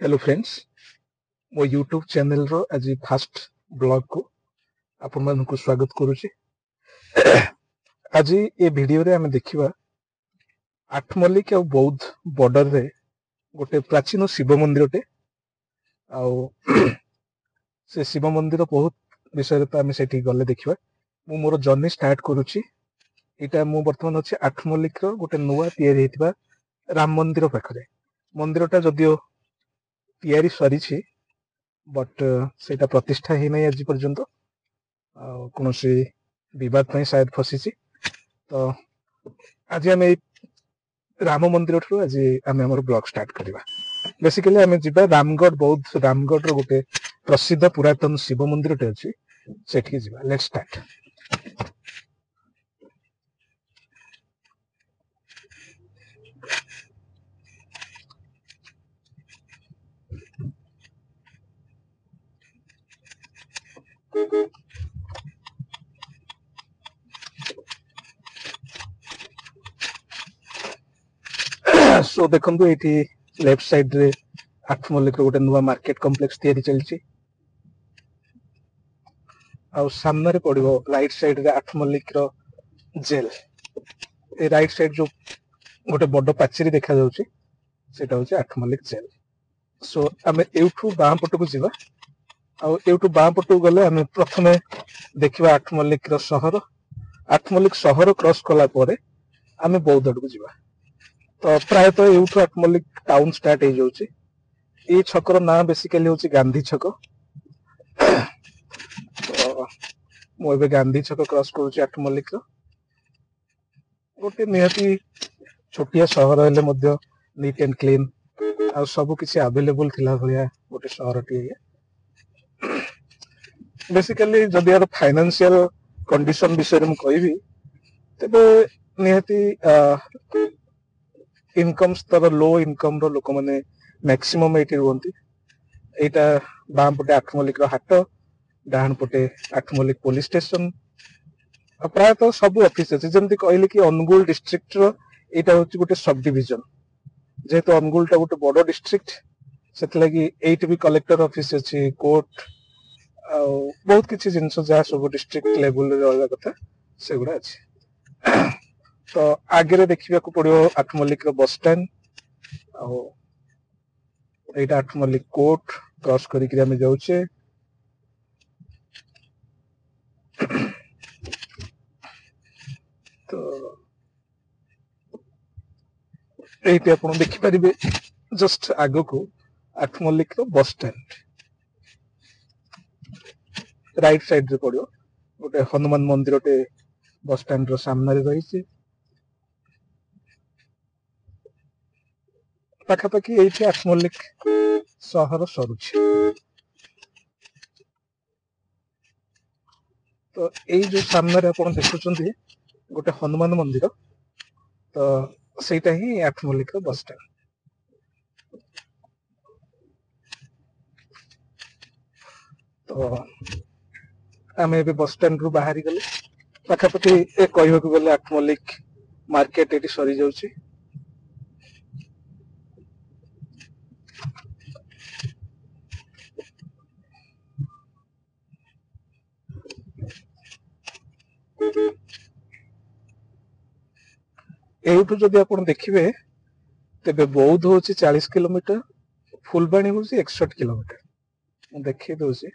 Hello friends मो YouTube channel रो आज fast blog को आपण मान को स्वागत करूची। आज ये वीडियो रे हमें देखिबा आठमल्लिक और बौद्ध बॉर्डर रे गोटे प्राचीन शिव मंदिर टे आउ से शिव मंदिर बहुत विषय तो हमें सेठी गले देखिबा। मु मोर जर्नी स्टार्ट करूची। एटा मु वर्तमान अछि आठमल्लिक रो गोटे नुवा तयारी हेतिबा राम मंदिर पाखरे। मंदिरटा जदियो तैयारी सरी बट सेटा प्रतिष्ठा ही नहीं आज पर्यंत कौन विवाद शायद फसी। तो आज आम राम मंदिर ठू आज आम ब्लॉग स्टार्ट करवा। बेसिकली आम जा रामगढ़ बौद्ध रामगढ़ गोटे प्रसिद्ध पुरातन शिव मंदिर टे अच्छी सेठी जा। Let's start. सो देखो ये लेफ्ट साइड रे आठमल्लिक गोटे नुआ मार्केट कॉम्प्लेक्स तैयारी चलची। आउ सामने पड़ो राइट साइड रे आठमल्लिक जेल। ए राइट साइड जो गोटे बड़ पाचेरी देखा जाउची सेटा होची आठमल्लिक जेल। सो आमे एउठू बाम पट को जीवा। आउ एउठू बाम पट को गले आमे प्रथमे देखिबा आठमल्लिक शहर। आठमल्लिक शहर क्रॉस कला परे आमे बौद्ध को जीवा। तो प्रायतः एउठू आठमल्लिक टाउन स्टार्ट हो जाउची। ए छकर ना बेसिकली होची गांधी छक। तो मो एबे गांधी छक क्रॉस करूची आठमल्लिक गोटे निहाती छोटिया शहर हेले मध्य नीट एंड क्लीन आ सब किसी अवेलेबल थिला भलिया गोटे शहर टी। बेसिकली जदि यार फाइनेंशियल कंडीशन विषय में कहबी तेबे निहाती इनकम स्तर लो इनकम रो लोक माने मैक्सिमम एटी रुहंती। एटा बाम पटे आठमल्लिक हाट डाहाण पटे आठमल्लिक पुलिस स्टेशन प्रायतः सब ऑफिस अछि। जेमति कहली कि अनुगुल डिस्ट्रिक्ट रो एटा होची गोटे सब डिवीजन। जेहेतु अनुगुल टा गोटे बड़ डिस्ट्रिक्ट सेत लगी एट भी कलेक्टर ऑफिस अछि, कोर्ट आ बहुत किछि जिंस जहा सब डिस्ट्रिक्ट लेवल रे रहला कथा सेगुडा अछि। तो आगे देखा पड़ो Athmallik bus stand आईटा Athmallik court cross करिक आमे जाउचे। तो एटी आपण देखि परिबे जस्ट आगो को Athmallik bus stand right side रे पड़ो गोटे हनुमान मंदिर टे बस स्टैंड रो सामने रे रही। पाखापाखि ये आठमल्लिक सहर सरुछि। तो यही जो सामने आप देखुं गोटे हनुमान मंदिर तो सेटा ही आठमल्लिक बस स्टैंड। तो आम ए बस स्टैंड रु बाहरी गले पाखापाखि कहवा गले आठमल्लिक मार्केट ये सरी जाउछि। एठू जदि आप देखिए तेबे बौद्ध होची 40 किलोमीटर, फुलबाणी होची 61 किलोमीटर। देखिए दोसी